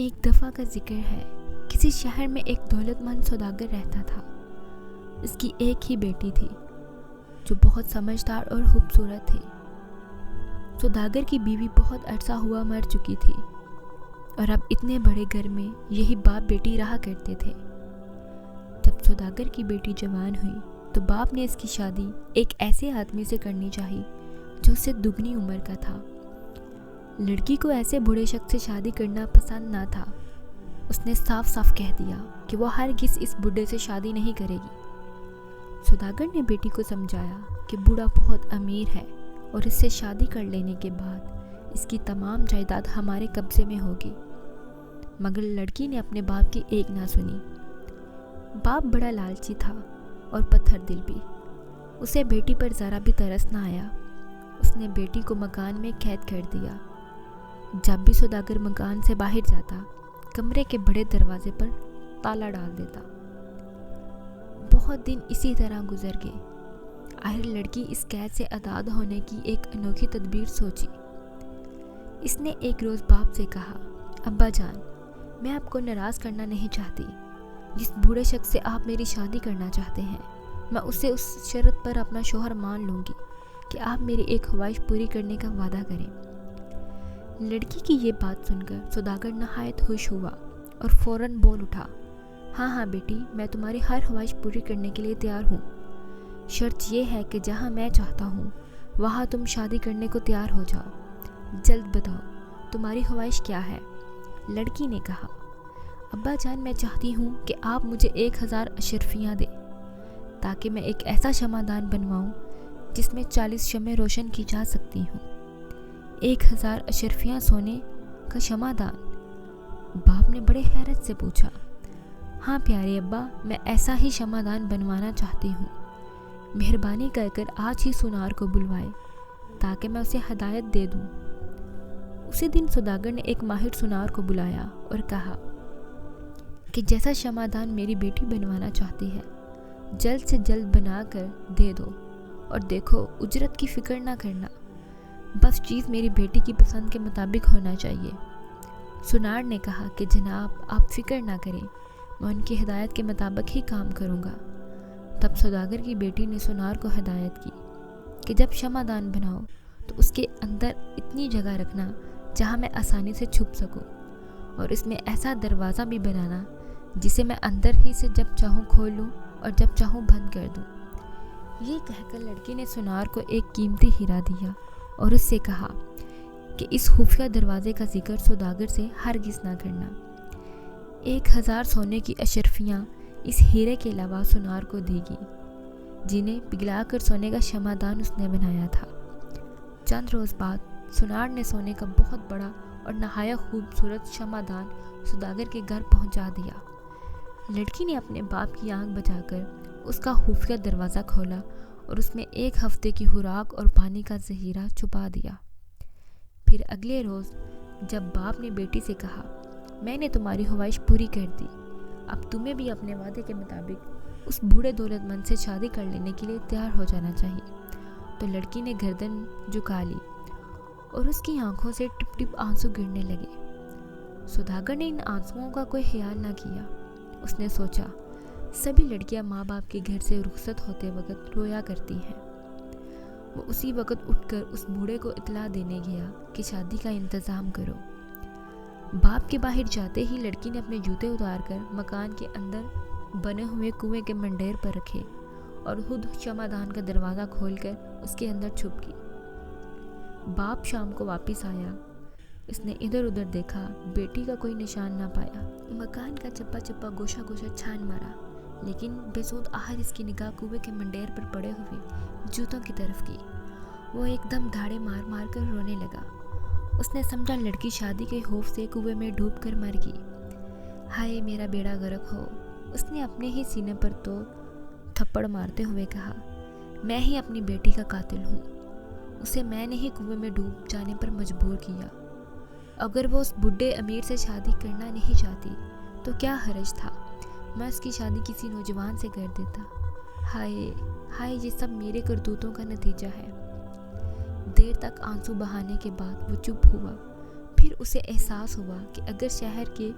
ایک دفعہ کا ذکر ہے، کسی شہر میں ایک دولت مند سوداگر رہتا تھا۔ اس کی ایک ہی بیٹی تھی جو بہت سمجھدار اور خوبصورت تھی۔ سوداگر کی بیوی بہت عرصہ ہوا مر چکی تھی اور اب اتنے بڑے گھر میں یہی باپ بیٹی رہا کرتے تھے۔ جب سوداگر کی بیٹی جوان ہوئی تو باپ نے اس کی شادی ایک ایسے آدمی سے کرنی چاہی جو اس سے دگنی عمر کا تھا۔ لڑکی کو ایسے بوڑھے شخص سے شادی کرنا پسند نہ تھا۔ اس نے صاف صاف کہہ دیا کہ وہ ہرگز اس بوڑھے سے شادی نہیں کرے گی۔ سوداگر نے بیٹی کو سمجھایا کہ بوڑھا بہت امیر ہے اور اس سے شادی کر لینے کے بعد اس کی تمام جائیداد ہمارے قبضے میں ہوگی، مگر لڑکی نے اپنے باپ کی ایک نہ سنی۔ باپ بڑا لالچی تھا اور پتھر دل بھی۔ اسے بیٹی پر ذرا بھی ترس نہ آیا۔ اس نے بیٹی کو مکان میں قید کر دیا۔ جب بھی سوداگر مکان سے باہر جاتا، کمرے کے بڑے دروازے پر تالا ڈال دیتا۔ بہت دن اسی طرح گزر گئے۔ آخر لڑکی اس قید سے آزاد ہونے کی ایک انوکھی تدبیر سوچی۔ اس نے ایک روز باپ سے کہا، ابا جان، میں آپ کو ناراض کرنا نہیں چاہتی۔ جس بوڑھے شخص سے آپ میری شادی کرنا چاہتے ہیں، میں اسے اس شرط پر اپنا شوہر مان لوں گی کہ آپ میری ایک خواہش پوری کرنے کا وعدہ کریں۔ لڑکی کی یہ بات سن کر سوداگر نہایت خوش ہوا اور فوراً بول اٹھا، ہاں ہاں بیٹی، میں تمہاری ہر خواہش پوری کرنے کے لیے تیار ہوں۔ شرط یہ ہے کہ جہاں میں چاہتا ہوں وہاں تم شادی کرنے کو تیار ہو جاؤ۔ جلد بتاؤ تمہاری خواہش کیا ہے؟ لڑکی نے کہا، ابا جان، میں چاہتی ہوں کہ آپ مجھے 1000 اشرفیاں دیں تاکہ میں ایک ایسا شمعدان بنواؤں جس میں 40 شمعیں روشن کی جا سکتی ہوں۔ 1000 اشرفیاں سونے کا شمعدان؟ باپ نے بڑے حیرت سے پوچھا۔ ہاں پیارے ابا، میں ایسا ہی شمعدان بنوانا چاہتی ہوں۔ مہربانی کر کر آج ہی سونار کو بلوائے تاکہ میں اسے ہدایت دے دوں۔ اسی دن سوداگر نے ایک ماہر سونار کو بلایا اور کہا کہ جیسا شمعدان میری بیٹی بنوانا چاہتی ہے، جلد سے جلد بنا کر دے دو، اور دیکھو اجرت کی فکر نہ کرنا، بس چیز میری بیٹی کی پسند کے مطابق ہونا چاہیے۔ سونار نے کہا کہ جناب، آپ فکر نہ کریں، میں ان کی ہدایت کے مطابق ہی کام کروں گا۔ تب سوداگر کی بیٹی نے سونار کو ہدایت کی کہ جب شمعدان بناؤ تو اس کے اندر اتنی جگہ رکھنا جہاں میں آسانی سے چھپ سکوں، اور اس میں ایسا دروازہ بھی بنانا جسے میں اندر ہی سے جب چاہوں کھول لوں اور جب چاہوں بند کر دوں۔ یہ کہہ کر لڑکی نے سونار کو ایک قیمتی ہیرا دیا اور اس سے کہا کہ اس خفیہ دروازے کا ذکر سوداگر سے ہرگز نہ کرنا۔ 1000 سونے کی اشرفیاں اس ہیرے کے علاوہ سونار کو دے گی، جنہیں پگھلا کر سونے کا شمعدان اس نے بنایا تھا۔ چند روز بعد سونار نے سونے کا بہت بڑا اور نہایت خوبصورت شمعدان سوداگر کے گھر پہنچا دیا۔ لڑکی نے اپنے باپ کی آنکھ بجا کر اس کا خفیہ دروازہ کھولا اور اس میں 1 ہفتے کی خوراک اور پانی کا ذخیرہ چھپا دیا۔ پھر اگلے روز جب باپ نے بیٹی سے کہا، میں نے تمہاری خواہش پوری کر دی، اب تمہیں بھی اپنے وعدے کے مطابق اس بوڑھے دولت مند سے شادی کر لینے کے لیے تیار ہو جانا چاہیے، تو لڑکی نے گردن جھکا لی اور اس کی آنکھوں سے ٹپ ٹپ آنسو گرنے لگے۔ سوداگر نے ان آنسوؤں کا کوئی خیال نہ کیا۔ اس نے سوچا، سبھی لڑکیاں ماں باپ کے گھر سے رخصت ہوتے وقت رویا کرتی ہیں۔ وہ اسی وقت اٹھ کر اس بوڑھے کو اطلاع دینے گیا کہ شادی کا انتظام کرو۔ باپ کے باہر جاتے ہی لڑکی نے اپنے جوتے اتار کر مکان کے اندر بنے ہوئے کنویں کے منڈیر پر رکھے اور خود شمعدان کا دروازہ کھول کر اس کے اندر چھپ گئی۔ باپ شام کو واپس آیا۔ اس نے ادھر ادھر دیکھا، بیٹی کا کوئی نشان نہ پایا۔ مکان کا چپا چپا گوشہ گوشہ چھان مارا، لیکن بے سود آخر اس کی نگاہ کنویں کے منڈیر پر پڑے ہوئے جوتوں کی طرف کی۔ وہ ایک دم دھاڑے مار مار کر رونے لگا۔ اس نے سمجھا لڑکی شادی کے خوف سے کنویں میں ڈوب کر مر گئی۔ ہائے میرا بیڑا غرق ہو، اس نے اپنے ہی سینے پر تو تھپڑ مارتے ہوئے کہا، میں ہی اپنی بیٹی کا قاتل ہوں۔ اسے میں نے ہی کنویں میں ڈوب جانے پر مجبور کیا۔ اگر وہ اس بڈھے امیر سے شادی کرنا نہیں چاہتی تو کیا حرج تھا، میں اس کی شادی کسی نوجوان سے کر دیتا۔ ہائے ہائے، یہ سب میرے کرتوتوں کا نتیجہ ہے۔ دیر تک آنسو بہانے کے بعد وہ چپ ہوا، پھر اسے احساس ہوا کہ اگر شہر کے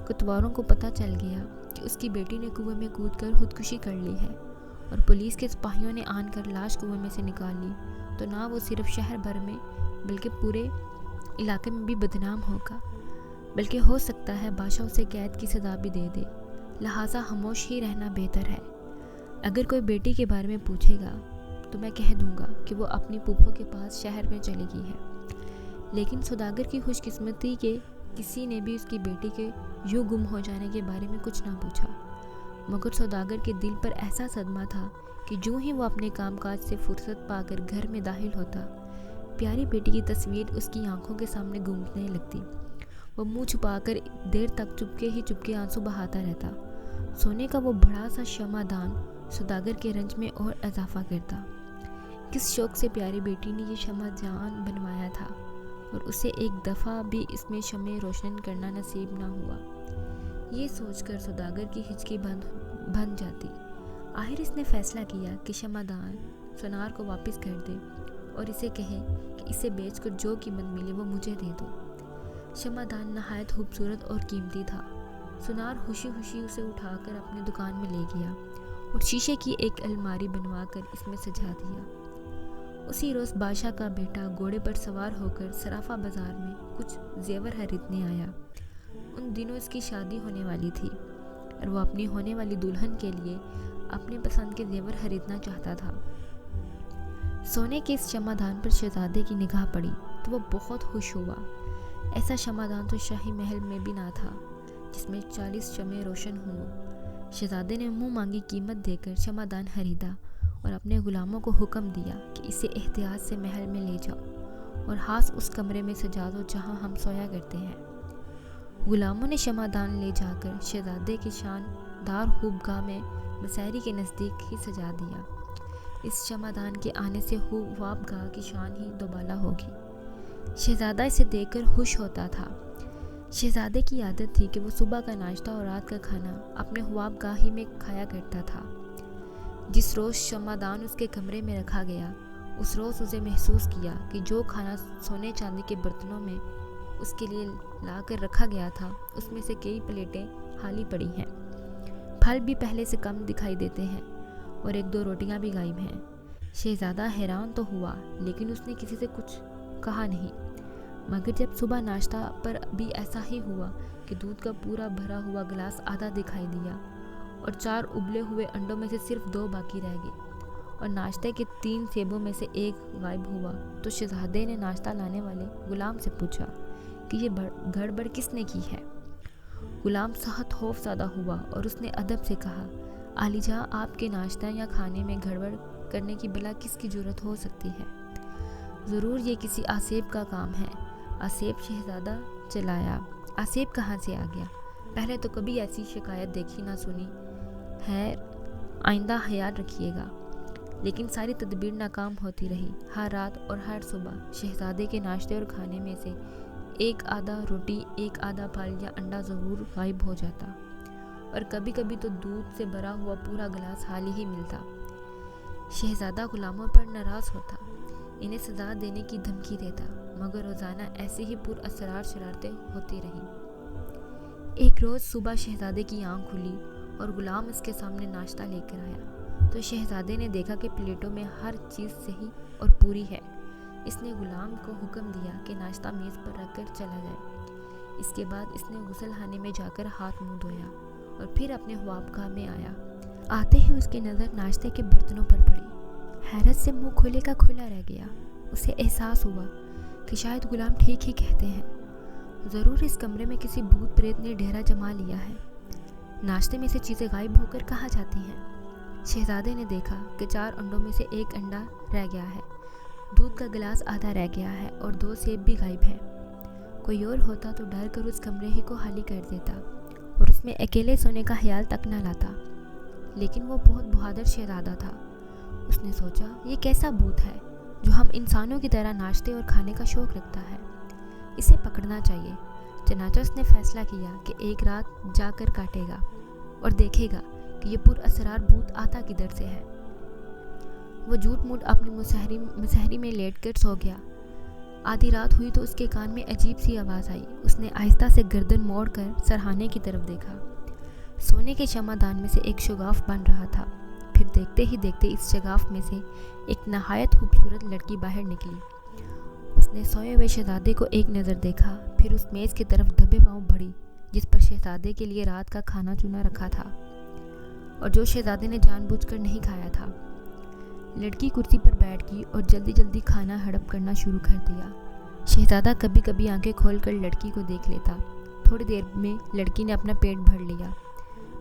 کوتوالوں کو پتہ چل گیا کہ اس کی بیٹی نے کنویں میں کود کر خودکشی کر لی ہے اور پولیس کے سپاہیوں نے آن کر لاش کنویں میں سے نکال لی، تو نہ وہ صرف شہر بھر میں بلکہ پورے علاقے میں بھی بدنام ہوگا، بلکہ ہو سکتا ہے بادشاہ اسے قید کی سزا بھی دے دے۔ لہٰذا خاموش ہی رہنا بہتر ہے۔ اگر کوئی بیٹی کے بارے میں پوچھے گا تو میں کہہ دوں گا کہ وہ اپنی پھوپھو کے پاس شہر میں چلی گئی ہے۔ لیکن سوداگر کی خوش قسمتی کہ کسی نے بھی اس کی بیٹی کے یوں گم ہو جانے کے بارے میں کچھ نہ پوچھا، مگر سوداگر کے دل پر ایسا صدمہ تھا کہ جو ہی وہ اپنے کام کاج سے فرصت پا کر گھر میں داخل ہوتا، پیاری بیٹی کی تصویر اس کی آنکھوں کے سامنے گونجنے لگتی۔ وہ منہ چھپا کر دیر تک چپکے آنسو بہاتا رہتا۔ سونے کا وہ بڑا سا شمع دان سوداگر کے رنج میں اور اضافہ کرتا۔ کس شوق سے پیاری بیٹی نے یہ شمع جان بنوایا تھا، اور اسے ایک دفعہ بھی اس میں شمع روشن کرنا نصیب نہ ہوا۔ یہ سوچ کر سوداگر کی ہچکی بن جاتی۔ آخر اس نے فیصلہ کیا کہ شمع دان سونار کو واپس کر دے اور اسے کہے کہ اسے بیچ کر جو قیمت ملے وہ مجھے دے دو۔ شمع دان نہایت خوبصورت اور قیمتی تھا۔ سونار خوشی اسے اٹھا کر اپنے دکان میں لے گیا اور شیشے کی ایک الماری بنوا کر اس میں سجا دیا۔ اسی روز بادشاہ کا بیٹا گھوڑے پر سوار ہو کر صرافہ بازار میں کچھ زیور خریدنے آیا۔ ان دنوں اس کی شادی ہونے والی تھی اور وہ اپنی ہونے والی دلہن کے لیے اپنے پسند کے زیور خریدنا چاہتا تھا۔ سونے کے اس شمع دان پر شہزادے کی نگاہ پڑی تو وہ بہت خوش ہوا۔ ایسا شمع دان تو شاہی محل میں بھی نہ تھا جس میں 40 شمعیں روشن ہوں۔ شہزادے نے منہ مانگی قیمت دے کر شمع دان خریدا اور اپنے غلاموں کو حکم دیا کہ اسے احتیاط سے محل میں لے جاؤ اور خاص اس کمرے میں سجا دو جہاں ہم سویا کرتے ہیں۔ غلاموں نے شمع دان لے جا کر شہزادے کی شاندار خوابگاہ میں مسہری کے نزدیک ہی سجا دیا۔ اس شمع دان کے آنے سے خوابگاہ کی شان ہی دوبالا ہوگی۔ شہزادہ اسے دیکھ کر خوش ہوتا تھا۔ شہزادے کی عادت تھی کہ وہ صبح کا ناشتہ اور رات کا کھانا اپنے خوابگاہ ہی میں کھایا کرتا تھا۔ جس روز شمع دان اس کے کمرے میں رکھا گیا، اس روز اسے محسوس کیا کہ جو کھانا سونے چاندی کے برتنوں میں اس کے لیے لا کر رکھا گیا تھا، اس میں سے کئی پلیٹیں خالی پڑی ہیں۔ پھل بھی پہلے سے کم دکھائی دیتے ہیں اور 1-2 روٹیاں بھی غائب ہیں۔ شہزادہ حیران تو ہوا لیکن اس نے کسی سے کچھ کہا نہیں، مگر جب صبح ناشتہ پر بھی ایسا ہی ہوا کہ دودھ کا پورا بھرا ہوا گلاس آدھا دکھائی دیا اور 4 ابلے ہوئے انڈوں میں سے صرف 2 باقی رہ گئے اور ناشتے کے 3 سیبوں میں سے 1 غائب ہوا، تو شہزادے نے ناشتہ لانے والے غلام سے پوچھا کہ یہ گڑبڑ کس نے کی ہے؟ غلام سخت خوف زدہ ہوا اور اس نے ادب سے کہا، عالی جاں، آپ کے ناشتہ یا کھانے میں گڑبڑ کرنے کی بلا کس کی جرت ہو سکتی ہے؟ ضرور یہ کسی آسیب کا کام ہے۔ آسیب؟ شہزادہ چلایا۔ آسیب کہاں سے آ گیا؟ پہلے تو کبھی ایسی شکایت دیکھی نہ سنی ہے، آئندہ خیال رکھیے گا۔ لیکن ساری تدبیر ناکام ہوتی رہی۔ ہر رات اور ہر صبح شہزادے کے ناشتے اور کھانے میں سے 1 آدھا روٹی، 1 آدھا پھل یا انڈا ضرور غائب ہو جاتا، اور کبھی کبھی تو دودھ سے بھرا ہوا پورا گلاس خالی ہی ملتا۔ شہزادہ غلاموں پر ناراض ہوتا، انہیں سزا دینے کی دھمکی دیتا، مگر روزانہ ایسے ہی پر اسرار شرارتیں ہوتی رہیں۔ ایک روز صبح شہزادے کی آنکھ کھلی اور غلام اس کے سامنے ناشتہ لے کر آیا، تو شہزادے نے دیکھا کہ پلیٹوں میں ہر چیز صحیح اور پوری ہے۔ اس نے غلام کو حکم دیا کہ ناشتہ میز پر رکھ کر چلا جائے۔ اس کے بعد اس نے غسل خانے میں جا کر ہاتھ منہ دھویا اور پھر اپنے خوابگاہ میں آیا۔ آتے ہی اس کی نظر ناشتے کے برتنوں پر پڑی۔ حیرت سے منہ کھلے کا کھلا رہ گیا۔ اسے احساس ہوا کہ شاید غلام ٹھیک ہی کہتے ہیں، ضرور اس کمرے میں کسی بھوت پریت نے ڈیرا جما لیا ہے۔ ناشتے میں سے چیزیں غائب ہو کر کہاں جاتی ہیں؟ شہزادے نے دیکھا کہ 4 انڈوں میں سے 1 انڈا رہ گیا ہے، دودھ کا گلاس آدھا رہ گیا ہے اور 2 سیب بھی غائب ہیں۔ کوئی اور ہوتا تو ڈر کر اس کمرے ہی کو خالی کر دیتا اور اس میں اکیلے سونے کا خیال تک نہ لاتا، لیکن وہ بہت بہادر شہزادہ تھا۔ اس نے سوچا، یہ کیسا بھوت ہے جو ہم انسانوں کی طرح ناشتے اور کھانے کا شوق رکھتا ہے، اسے پکڑنا چاہیے۔ چنانچہ اس نے فیصلہ کیا کہ ایک رات جا کر کاٹے گا اور دیکھے گا کہ یہ پر اسرار بھوت آتا کدھر سے ہے۔ وہ جھوٹ موٹ اپنی مسہری میں لیٹ کر سو گیا۔ آدھی رات ہوئی تو اس کے کان میں عجیب سی آواز آئی۔ اس نے آہستہ سے گردن موڑ کر سرہانے کی طرف دیکھا۔ سونے کے شمعدان میں سے ایک شگاف بن رہا تھا۔ پھر دیکھتے ہی دیکھتے اس شگاف میں سے ایک نہایت خوبصورت لڑکی باہر نکلی۔ اس نے سوئے ہوئے شہزادے کو ایک نظر دیکھا، پھر اس میز کی طرف دبے پاؤں بڑھی جس پر شہزادے کے لیے رات کا کھانا چنا رکھا تھا اور جو شہزادے نے جان بوجھ کر نہیں کھایا تھا۔ لڑکی کرسی پر بیٹھ گئی اور جلدی جلدی کھانا ہڑپ کرنا شروع کر دیا۔ شہزادہ کبھی کبھی آنکھیں کھول کر لڑکی کو دیکھ لیتا۔ تھوڑی دیر میں لڑکی نے اپنا پیٹ بھر لیا،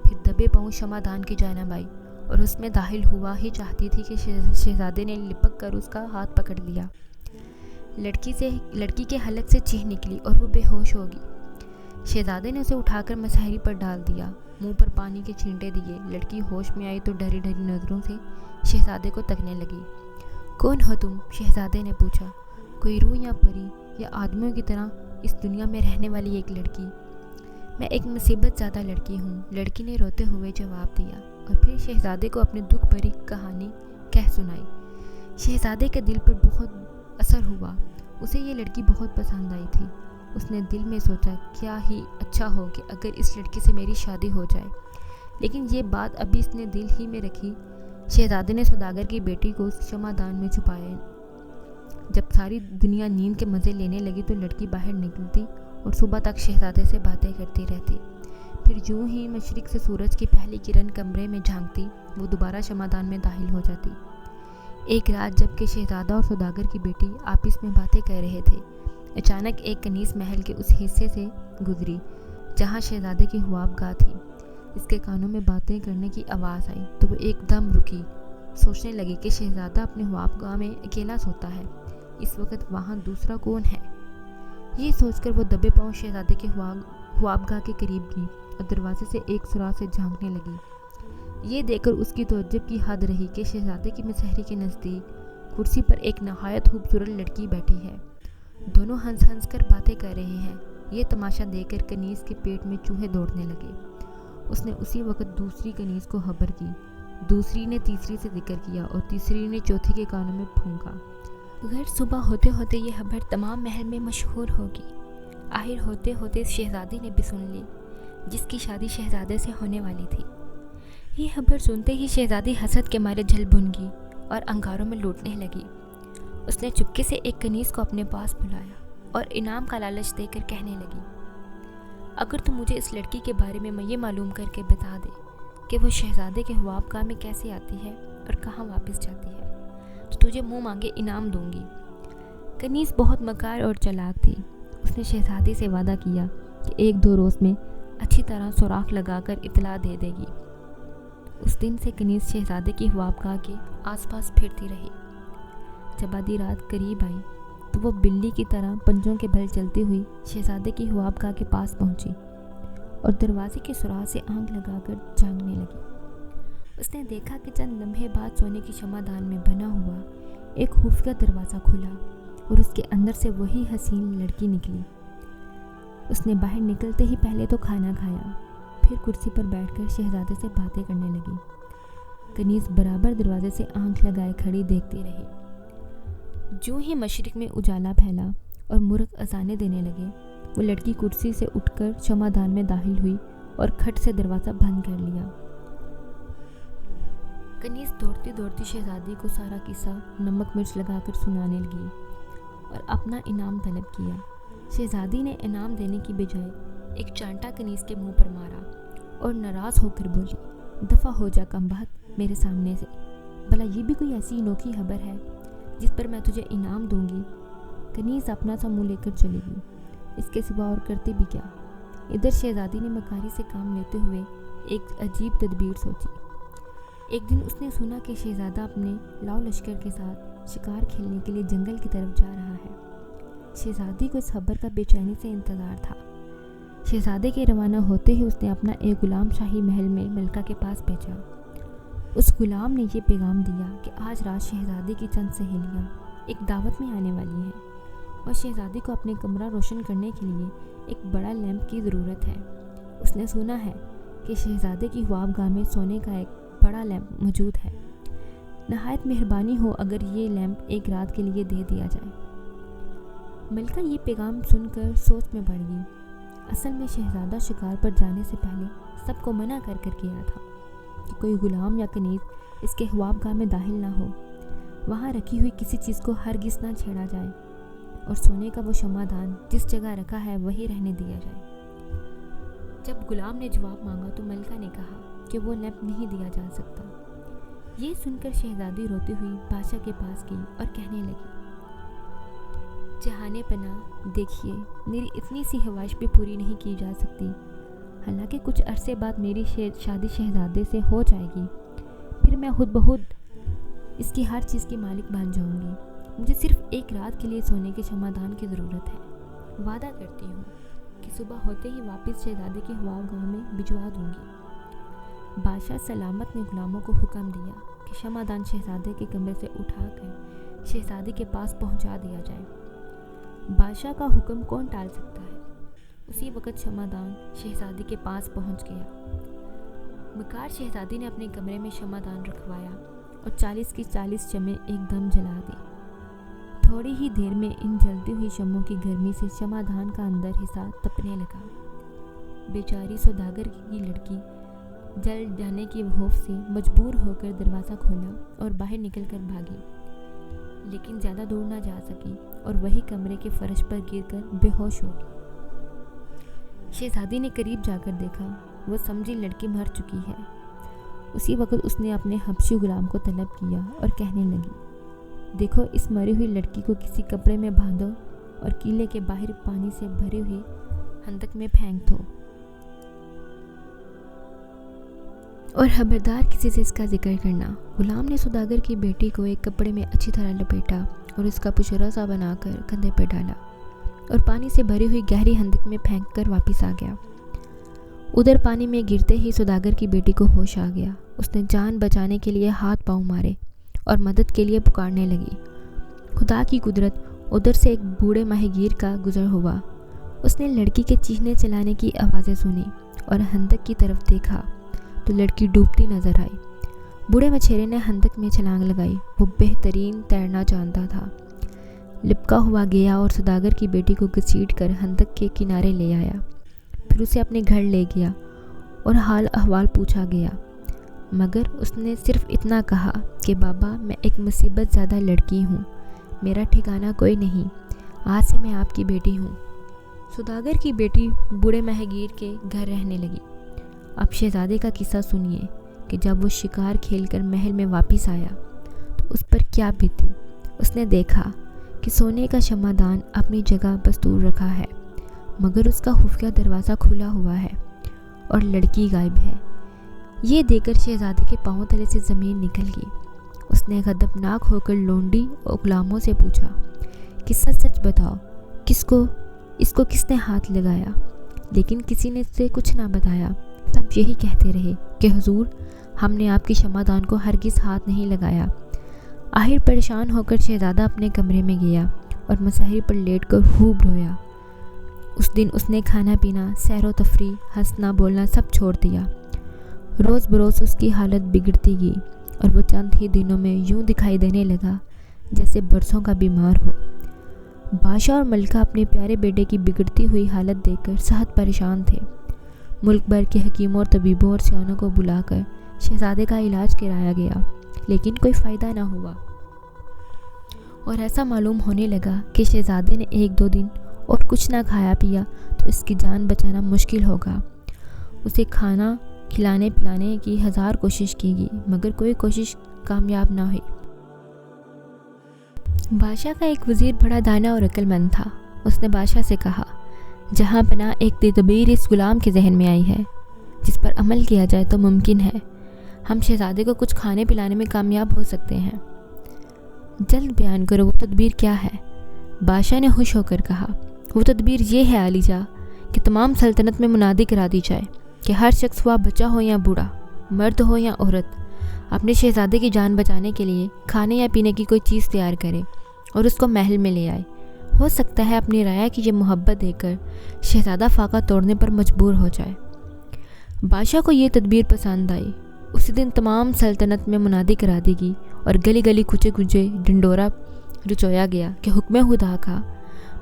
پھر دبے پاؤں شمعدان کی جانب آئی اور اس میں داخل ہوا ہی چاہتی تھی کہ شہزادے نے لپک کر اس کا ہاتھ پکڑ لیا۔ لڑکی کے حلق سے چیخ نکلی اور وہ بے ہوش ہو گئی۔ شہزادے نے اسے اٹھا کر مسہری پر ڈال دیا، منہ پر پانی کے چھینٹے دیے۔ لڑکی ہوش میں آئی تو ڈری ڈری نظروں سے شہزادے کو تکنے لگی۔ کون ہو تم؟ شہزادے نے پوچھا۔ کوئی روح یا پری یا آدمیوں کی طرح اس دنیا میں رہنے والی ایک لڑکی؟ میں ایک مصیبت زدہ لڑکی ہوں، لڑکی نے روتے ہوئے جواب دیا اور پھر شہزادے کو اپنی دکھ بھری کہانی کہہ سنائی۔ شہزادے کے دل پر بہت اثر ہوا، اسے یہ لڑکی بہت پسند آئی تھی۔ اس نے دل میں سوچا کیا ہی اچھا ہو کہ اگر اس لڑکی سے میری شادی ہو جائے، لیکن یہ بات ابھی اس نے دل ہی میں رکھی۔ شہزادے نے سوداگر کی بیٹی کو شمعدان میں چھپایا۔ جب ساری دنیا نیند کے مزے لینے لگی تو لڑکی باہر نکلتی اور صبح تک شہزادے سے باتیں کرتی رہتی۔ پھر یوں ہی مشرق سے سورج کی پہلی کرن کمرے میں جھانکتی، وہ دوبارہ شمعدان میں داخل ہو جاتی۔ ایک رات جب کہ شہزادہ اور سوداگر کی بیٹی آپس میں باتیں کر رہے تھے، اچانک ایک کنیز محل کے اس حصے سے گزری جہاں شہزادے کی خواب گاہ تھی۔ اس کے کانوں میں باتیں کرنے کی آواز آئی تو وہ ایک دم رکی، سوچنے لگی کہ شہزادہ اپنے خواب گاہ میں اکیلا سوتا ہے، اس وقت وہاں دوسرا کون ہے؟ یہ سوچ کر وہ دبے پاؤں شہزادے کے خواب گاہ کے قریب گئی اور دروازے سے ایک سوراخ سے جھانکنے لگی۔ یہ دیکھ کر اس کی تعجب کی حد رہی کہ شہزادے کی مسہری کے نزدیک کرسی پر ایک نہایت خوبصورت لڑکی بیٹھی ہے۔ دونوں ہنس ہنس کر باتیں کر رہے ہیں۔ یہ تماشا دیکھ کر کنیز کے پیٹ میں چوہے دوڑنے لگے۔ اس نے اسی وقت دوسری کنیز کو خبر کی، دوسری نے تیسری سے ذکر کیا اور تیسری نے چوتھی کے کانوں میں پھونکا۔ غیر صبح ہوتے ہوتے یہ خبر تمام محل میں مشہور ہوگی۔ آخر ہوتے ہوتے شہزادی نے بھی سن لی، جس کی شادی شہزادے سے ہونے والی تھی۔ یہ خبر سنتے ہی شہزادی حسد کے مارے جل بھن گئی اور انگاروں میں لوٹنے لگی۔ اس نے چپکے سے ایک کنیز کو اپنے پاس بلایا اور انعام کا لالچ دے کر کہنے لگی، اگر تو مجھے اس لڑکی کے بارے میں یہ معلوم کر کے بتا دے کہ وہ شہزادے کے خواب گاہ میں کیسے آتی ہے اور کہاں واپس جاتی ہے، تو تجھے منہ مانگے انعام دوں گی۔ کنیز بہت مکار اور چالاک تھی۔ اس نے شہزادی سے وعدہ کیا کہ ایک دو روز میں اچھی طرح سوراخ لگا کر اطلاع دے دے گی۔ اس دن سے کنیز شہزادے کی خواب گاہ کے آس پاس پھرتی رہی۔ جب آدھی رات قریب آئی تو وہ بلی کی طرح پنجوں کے بل چلتی ہوئی شہزادے کی خواب گاہ کے پاس پہنچی اور دروازے کے سوراخ سے آنکھ لگا کر جھانکنے لگی۔ اس نے دیکھا کہ چند لمحے بعد سونے کی شمعدان میں بنا ہوا ایک خوفیہ دروازہ کھلا اور اس کے اندر سے وہی حسین لڑکی نکلی۔ اس نے باہر نکلتے ہی پہلے تو کھانا کھایا، پھر کرسی پر بیٹھ کر شہزادے سے باتیں کرنے لگی۔ کنیز برابر دروازے سے آنکھ لگائے کھڑی دیکھتی رہی۔ جو ہی مشرق میں اجالا پھیلا اور مرغ اذانیں دینے لگے، وہ لڑکی کرسی سے اٹھ کر شمعدان میں داخل ہوئی اور کھٹ سے دروازہ بند کر لیا۔ کنیز دوڑتی دوڑتی شہزادی کو سارا قصہ نمک مرچ لگا کر سنانے لگی اور اپنا انعام طلب کیا۔ شہزادی نے انعام دینے کی بجائے ایک چانٹا کنیز کے منہ پر مارا اور ناراض ہو کر بولی، دفع ہو جا کم بخت میرے سامنے سے، بھلا یہ بھی کوئی ایسی انوکھی خبر ہے جس پر میں تجھے انعام دوں گی؟ کنیز اپنا سا منہ لے کر چلی گئی، اس کے سوا اور کرتے بھی کیا۔ ادھر شہزادی نے مکاری سے کام لیتے ہوئے ایک عجیب تدبیر سوچی۔ ایک دن اس نے سنا کہ شہزادہ اپنے لاؤ لشکر کے ساتھ شکار کھیلنے کے لیے جنگل کی طرف جا رہا ہے۔ شہزادی کو اس خبر کا بے چینی سے انتظار تھا۔ شہزادے کے روانہ ہوتے ہی اس نے اپنا ایک غلام شاہی محل میں ملکہ کے پاس بھیجا۔ اس غلام نے یہ پیغام دیا کہ آج رات شہزادی کی چند سہیلیاں ایک دعوت میں آنے والی ہیں اور شہزادی کو اپنے کمرہ روشن کرنے کے لیے ایک بڑا لیمپ کی ضرورت ہے۔ اس نے سنا ہے کہ شہزادے کی خواب گاہ میں سونے کا ایک بڑا لیمپ موجود ہے۔ نہایت مہربانی ہو اگر یہ لیمپ ایک رات کے لیے دے دیا جائے۔ ملکہ یہ پیغام سن کر سوچ میں پڑ گئی۔ اصل میں شہزادہ شکار پر جانے سے پہلے سب کو منع کر گیا تھا کہ کوئی غلام یا کنیز اس کے خواب گاہ میں داخل نہ ہو، وہاں رکھی ہوئی کسی چیز کو ہرگز نہ چھیڑا جائے، اور سونے کا وہ شمعدان جس جگہ رکھا ہے وہی رہنے دیا جائے۔ جب غلام نے جواب مانگا تو ملکہ نے کہا کہ وہ لیمپ نہیں دیا جا سکتا۔ یہ سن کر شہزادی روتی ہوئی بادشاہ کے پاس گئی اور کہنے لگی، جہانے پناہ، دیکھیے میری اتنی سی خواہش بھی پوری نہیں کی جا سکتی، حالانکہ کچھ عرصے بعد میری شادی شہزادے سے ہو جائے گی، پھر میں خود بخود اس کی ہر چیز کی مالک بن جاؤں گی۔ مجھے صرف ایک رات کے لیے سونے کے شمعدان کی ضرورت ہے، وعدہ کرتی ہوں کہ صبح ہوتے ہی واپس شہزادے کے خواب گاہ میں بھجوا دوں گی۔ بادشاہ سلامت نے غلاموں کو حکم دیا کہ شمعدان شہزادے کے کمرے سے اٹھا کر شہزادی کے پاس پہنچا دیا جائے۔ بادشاہ کا حکم کون ٹال سکتا ہے؟ اسی وقت شمعدان شہزادی کے پاس پہنچ گیا۔ مکار شہزادی نے اپنے کمرے میں شمعدان رکھوایا اور 40 کی 40 شمعیں ایک دم جلا دی۔ تھوڑی ہی دیر میں ان جلتی ہوئی شمعوں کی گرمی سے شمعدان کا اندر حصہ تپنے لگا۔ بیچاری سوداگر کی لڑکی جل جانے کی خوف سے مجبور ہو کر دروازہ کھولا اور باہر نکل کر بھاگی، لیکن زیادہ دور نہ جا سکی اور وہی کمرے کے فرش پر گر کر بے ہوش ہو گئی۔ شہزادی نے قریب جا کر دیکھا، وہ سمجھی لڑکی مر چکی ہے۔ اسی وقت اس نے اپنے حبشی غلام کو طلب کیا اور کہنے لگی، دیکھو اس مری ہوئی لڑکی کو کسی کپڑے میں باندھو اور قلعے کے باہر پانی سے بھری ہوئی خندق میں پھینک دو، اور خبردار کسی سے اس کا ذکر کرنا۔ غلام نے سوداگر کی بیٹی کو ایک کپڑے میں اچھی طرح لپیٹا اور اس کا پشورا سا بنا کر کندھے پہ ڈالا اور پانی سے بھری ہوئی گہری خندق میں پھینک کر واپس آ گیا۔ ادھر پانی میں گرتے ہی سوداگر کی بیٹی کو ہوش آ گیا۔ اس نے جان بچانے کے لیے ہاتھ پاؤں مارے اور مدد کے لیے پکارنے لگی۔ خدا کی قدرت، ادھر سے ایک بوڑھے ماہی گیر کا گزر ہوا۔ اس نے لڑکی کے چیخنے چلانے کی آوازیں سنی اور خندق کی طرف دیکھا تو لڑکی ڈوبتی نظر آئی۔ بوڑھے مچھیرے نے خندق میں چھلانگ لگائی۔ وہ بہترین تیرنا جانتا تھا۔ لپکا ہوا گیا اور سوداگر کی بیٹی کو گھسیٹ کر خندق کے کنارے لے آیا، پھر اسے اپنے گھر لے گیا اور حال احوال پوچھا گیا، مگر اس نے صرف اتنا کہا کہ بابا میں ایک مصیبت زدہ لڑکی ہوں، میرا ٹھکانہ کوئی نہیں، آج سے میں آپ کی بیٹی ہوں۔ سوداگر کی بیٹی بوڑھے ماہی گیر کے گھر رہنے لگی۔ اب شہزادے کا قصہ سنیے کہ جب وہ شکار کھیل کر محل میں واپس آیا تو اس پر کیا بیتی۔ اس نے دیکھا کہ سونے کا شمعدان اپنی جگہ بستور رکھا ہے، مگر اس کا خفیہ دروازہ کھلا ہوا ہے اور لڑکی غائب ہے۔ یہ دیکھ کر شہزادے کے پاؤں تلے سے زمین نکل گئی۔ اس نے غضبناک ہو کر لونڈی اور غلاموں سے پوچھا کہ سچ بتاؤ، اس کو کس نے ہاتھ لگایا؟ لیکن کسی نے اسے کچھ نہ بتایا۔ سب یہی کہتے رہے کہ حضور، ہم نے آپ کی شمعدان کو ہرگز ہاتھ نہیں لگایا۔ آخر پریشان ہو کر شہزادہ اپنے کمرے میں گیا اور مساحر پر لیٹ کر خوب رویا۔ اس دن اس نے کھانا پینا، سیر و تفریح، ہنسنا بولنا سب چھوڑ دیا۔ روز بروز اس کی حالت بگڑتی گئی اور وہ چند ہی دنوں میں یوں دکھائی دینے لگا جیسے برسوں کا بیمار ہو۔ بادشاہ اور ملکہ اپنے پیارے بیٹے کی بگڑتی ہوئی حالت دیکھ کر سخت پریشان تھے۔ ملک بھر کے حکیموں اور طبیبوں اور سیانوں کو بلا کر شہزادے کا علاج کرایا گیا، لیکن کوئی فائدہ نہ ہوا، اور ایسا معلوم ہونے لگا کہ شہزادے نے 1-2 دن اور کچھ نہ کھایا پیا تو اس کی جان بچانا مشکل ہوگا۔ اسے کھانا کھلانے پلانے کی 1000 کوشش کی گئی، مگر کوئی کوشش کامیاب نہ ہوئی۔ بادشاہ کا ایک وزیر بڑا دانا اور عقل مند تھا۔ اس نے بادشاہ سے کہا، جہاں پناہ ایک تدبیر اس غلام کے ذہن میں آئی ہے جس پر عمل کیا جائے تو ممکن ہے ہم شہزادے کو کچھ کھانے پلانے میں کامیاب ہو سکتے ہیں۔ جلد بیان کرو، وہ تدبیر کیا ہے؟ بادشاہ نے خوش ہو کر کہا، وہ تدبیر یہ ہے عالی جاں کہ تمام سلطنت میں منادی کرا دی جائے کہ ہر شخص ہوا بچہ ہو یا بوڑھا، مرد ہو یا عورت، اپنے شہزادے کی جان بچانے کے لیے کھانے یا پینے کی کوئی چیز تیار کرے اور اس کو محل میں لے آئے۔ ہو سکتا ہے اپنی رعایا کی یہ محبت دے کر شہزادہ فاقہ توڑنے پر مجبور ہو جائے۔ بادشاہ کو یہ تدبیر پسند آئی۔ اسی دن تمام سلطنت میں منادی کرا دی گئی اور گلی گلی کوچے کوچے ڈنڈورا رچویا گیا کہ حکم خدا کا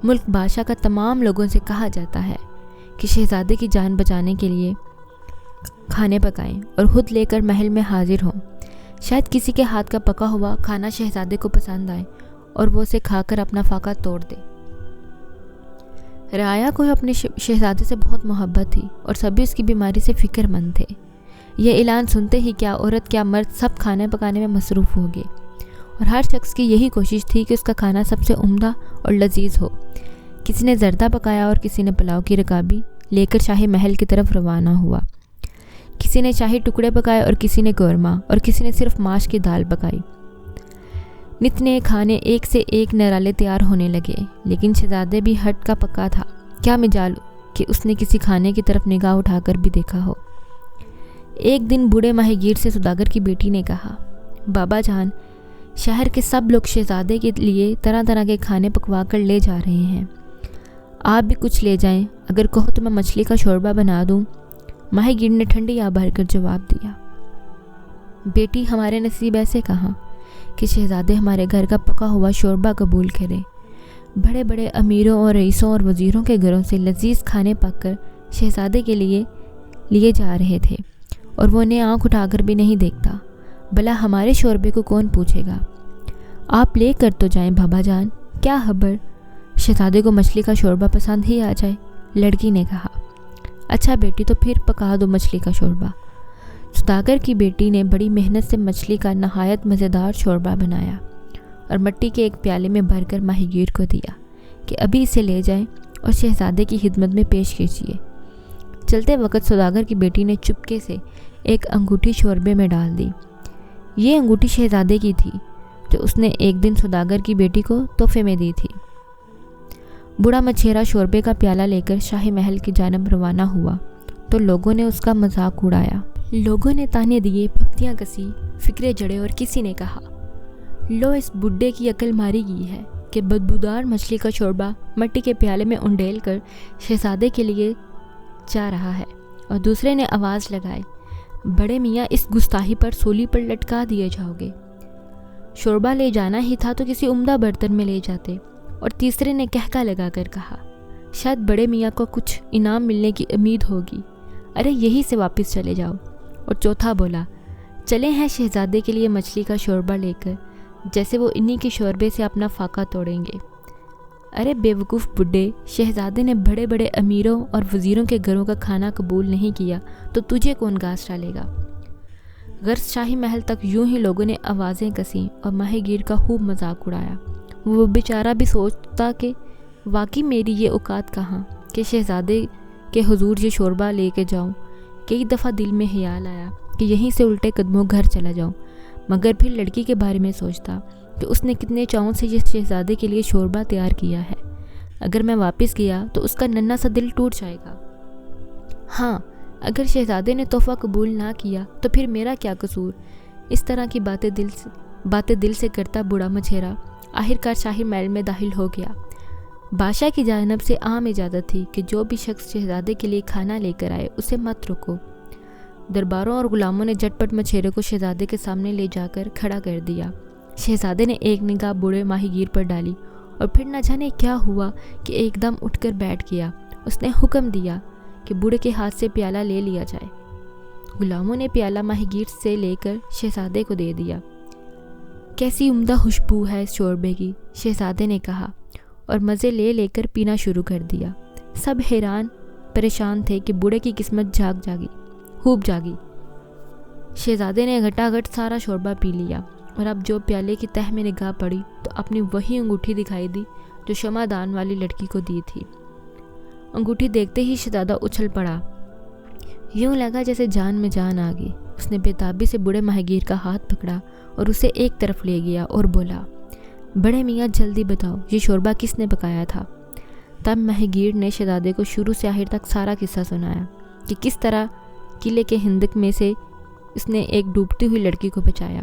ملک بادشاہ کا تمام لوگوں سے کہا جاتا ہے کہ شہزادے کی جان بچانے کے لیے کھانے پکائیں اور خود لے کر محل میں حاضر ہوں۔ شاید کسی کے ہاتھ کا پکا ہوا کھانا شہزادے کو پسند آئے اور وہ اسے کھا کر اپنا فاقہ توڑ دے۔ رعایا کو اپنے شہزادے سے بہت محبت تھی اور سبھی اس کی بیماری سے فکر مند تھے۔ یہ اعلان سنتے ہی کیا عورت کیا مرد سب کھانے پکانے میں مصروف ہو گئے اور ہر شخص کی یہی کوشش تھی کہ اس کا کھانا سب سے عمدہ اور لذیذ ہو۔ کسی نے زردہ پکایا اور کسی نے پلاؤ کی رکابی لے کر شاہی محل کی طرف روانہ ہوا۔ کسی نے شاہی ٹکڑے پکائے اور کسی نے قورمہ اور کسی نے صرف ماش کی دال پکائی۔ نت نئے کھانے ایک سے ایک نرالے تیار ہونے لگے، لیکن شہزادے بھی ہٹ کا پکا تھا۔ کیا مجال کہ اس نے کسی کھانے کی طرف نگاہ اٹھا کر بھی دیکھا ہو۔ ایک دن بوڑھے ماہی گیر سے سوداگر کی بیٹی نے کہا، بابا جان، شہر کے سب لوگ شہزادے کے لیے طرح طرح کے کھانے پکوا کر لے جا رہے ہیں، آپ بھی کچھ لے جائیں، اگر کہو تو میں مچھلی کا شوربہ بنا دوں۔ ماہی گیر نے ٹھنڈی آہ بھر کر جواب دیا، بیٹی، ہمارے نصیب ایسے کہاں کہ شہزادے ہمارے گھر کا پکا ہوا شوربہ قبول کرے۔ بڑے بڑے امیروں اور رئیسوں اور وزیروں کے گھروں سے لذیذ کھانے پک کر شہزادے کے لیے جا رہے تھے اور وہ انہیں آنکھ اٹھا کر بھی نہیں دیکھتا۔ بھلا ہمارے شوربے کو کون پوچھے گا؟ آپ لے کر تو جائیں بابا جان، کیا خبر شہزادے کو مچھلی کا شوربہ پسند ہی آ جائے۔ لڑکی نے کہا، اچھا بیٹی، تو پھر پکا دو مچھلی کا شوربہ۔ سوداگر کی بیٹی نے بڑی محنت سے مچھلی کا نہایت مزیدار شوربہ بنایا اور مٹی کے ایک پیالے میں بھر کر ماہی گیر کو دیا کہ ابھی اسے لے جائیں اور شہزادے کی خدمت میں پیش کیجیے۔ چلتے وقت سوداگر کی بیٹی نے چپکے سے ایک انگوٹھی شوربے میں ڈال دی۔ یہ انگوٹھی شہزادے کی تھی جو اس نے ایک دن سوداگر کی بیٹی کو تحفے میں دی تھی۔ بوڑھا مچھیرا شوربے کا پیالہ لے کر شاہی محل کی جانب روانہ ہوا تو لوگوں نے اس کا مذاق اڑایا۔ لوگوں نے تانے دیے، پپتیاں کسی، فکرے جڑے اور کسی نے کہا، لو اس بڈھے کی عقل ماری گئی ہے کہ بدبودار مچھلی کا شوربہ مٹی کے پیالے میں انڈیل کر شہزادے کے لیے جا رہا ہے۔ اور دوسرے نے آواز لگائی، بڑے میاں، اس گستاخی پر سولی پر لٹکا دیے جاؤ گے۔ شوربہ لے جانا ہی تھا تو کسی عمدہ برتن میں لے جاتے۔ اور تیسرے نے کہکا لگا کر کہا، شاید بڑے میاں کو کچھ انعام ملنے کی امید ہوگی، ارے یہی سے واپس چلے جاؤ۔ اور چوتھا بولا، چلے ہیں شہزادے کے لیے مچھلی کا شوربہ لے کر، جیسے وہ انہی کے شوربے سے اپنا فاقہ توڑیں گے۔ ارے بے وقوف بڈھے، شہزادے نے بڑے بڑے امیروں اور وزیروں کے گھروں کا کھانا قبول نہیں کیا تو تجھے کون گاس ڈالے گا؟ غرض شاہی محل تک یوں ہی لوگوں نے آوازیں کسیں اور ماہی گیر کا خوب مذاق اڑایا۔ وہ بیچارہ بھی سوچتا کہ واقعی میری یہ اوقات کہاں کہ شہزادے کے حضور یہ شوربہ لے کے جاؤں۔ کئی دفعہ دل میں خیال آیا کہ یہیں سے الٹے قدموں گھر چلا جاؤں، مگر پھر لڑکی کے بارے میں سوچتا کہ اس نے کتنے چاؤں سے یہ شہزادے کے لیے شوربہ تیار کیا ہے۔ اگر میں واپس گیا تو اس کا ننھا سا دل ٹوٹ جائے گا۔ ہاں، اگر شہزادے نے تحفہ قبول نہ کیا تو پھر میرا کیا قصور؟ اس طرح کی باتیں دل سے کرتا بوڑھا مچھیرا آخرکار شاہی محل میں داخل ہو گیا۔ بادشاہ کی جانب سے عام اجازت تھی کہ جو بھی شخص شہزادے کے لیے کھانا لے کر آئے اسے مت روکو۔ درباروں اور غلاموں نے جھٹ پٹ مچھیرے کو شہزادے کے سامنے لے جا کر کھڑا کر دیا۔ شہزادے نے ایک نگاہ بوڑھے ماہی گیر پر ڈالی اور پھر نہ جانے کیا ہوا کہ ایک دم اٹھ کر بیٹھ گیا۔ اس نے حکم دیا کہ بوڑھے کے ہاتھ سے پیالہ لے لیا جائے۔ غلاموں نے پیالہ ماہی گیر سے لے کر شہزادے کو دے دیا۔ کیسی عمدہ خوشبو ہے اس شوربے کی، شہزادے نے کہا اور مزے لے کر پینا شروع کر دیا۔ سب حیران پریشان تھے کہ بوڑھے کی قسمت خوب جاگی۔ شہزادے نے گھٹا گھٹ سارا شوربہ پی لیا اور اب جو پیالے کی تہ میں نگاہ پڑی تو اپنی وہی انگوٹھی دکھائی دی جو شمع دان والی لڑکی کو دی تھی۔ انگوٹھی دیکھتے ہی شہزادہ اچھل پڑا، یوں لگا جیسے جان میں جان آ گئی۔ اس نے بےتابی سے بوڑھے ماہی گیر کا ہاتھ پکڑا اور اسے ایک طرف لے گیا اور بولا، بڑے میاں جلدی بتاؤ یہ شوربہ کس نے پکایا تھا؟ تب ماہی گیر نے شہزادے کو شروع سے آخر تک سارا قصہ سنایا کہ کس طرح قلعے کے ہندک میں سے اس نے ایک ڈوبتی ہوئی لڑکی کو بچایا،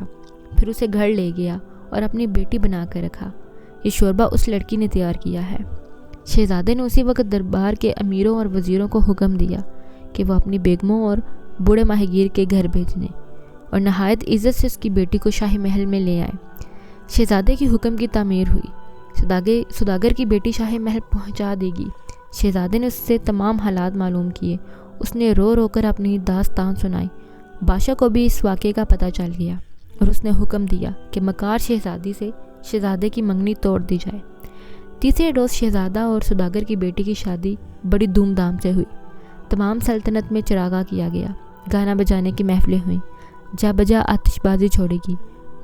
پھر اسے گھر لے گیا اور اپنی بیٹی بنا کر رکھا۔ یہ شوربہ اس لڑکی نے تیار کیا ہے۔ شہزادے نے اسی وقت دربار کے امیروں اور وزیروں کو حکم دیا کہ وہ اپنی بیگموں اور بوڑھے ماہی گیر کے گھر بھیجنے اور نہایت عزت سے اس کی بیٹی کو شاہی محل میں لے آئے۔ شہزادے کے حکم کی تعمیر ہوئی۔ سوداگر کی بیٹی شاہ محل پہنچا دے گی۔ شہزادے نے اس سے تمام حالات معلوم کیے۔ اس نے رو رو کر اپنی داستان سنائی۔ بادشاہ کو بھی اس واقعے کا پتہ چل گیا اور اس نے حکم دیا کہ مکار شہزادی سے شہزادے کی منگنی توڑ دی جائے۔ تیسرے روز شہزادہ اور سوداگر کی بیٹی کی شادی بڑی دھوم دھام سے ہوئی۔ تمام سلطنت میں چراغاں کیا گیا، گانا بجانے کی محفلیں ہوئیں، جا بجا آتش بازی چھوڑی گئی،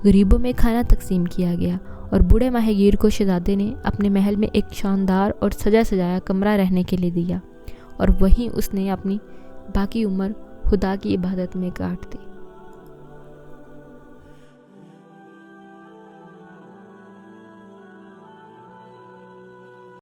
غریبوں میں کھانا تقسیم کیا گیا اور بوڑھے ماہی گیر کو شہزادے نے اپنے محل میں ایک شاندار اور سجایا کمرہ رہنے کے لیے دیا اور وہیں اس نے اپنی باقی عمر خدا کی عبادت میں کاٹ دی۔